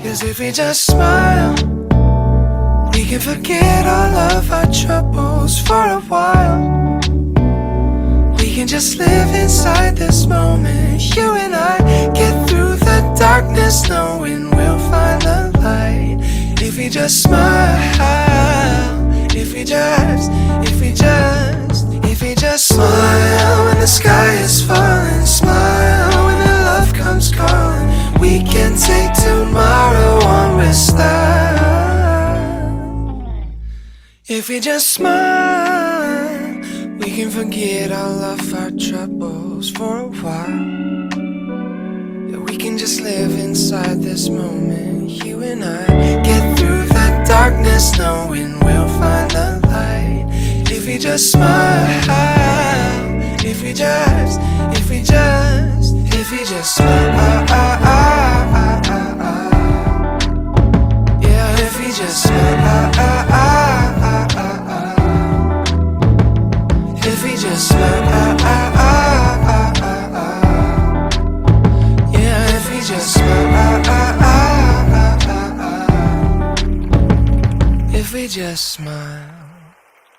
'Cause if we just smile, we can forget all of our troubles for a while. We can just live inside this moment. You and I get through the darkness, knowing we'll find the light. If we just smile, if we just smile when the sky is falling, smile when the love comes calling. We can take tomorrow on with style. If we just smile, we can forget all of our troubles for a while. Yeah, we can just live inside this moment. You and I get through the darkness, knowing we'll find the light. If we just smile, if we just smile, yeah, if we just smile, if we just smile, yeah, if we just smile, if we just smile.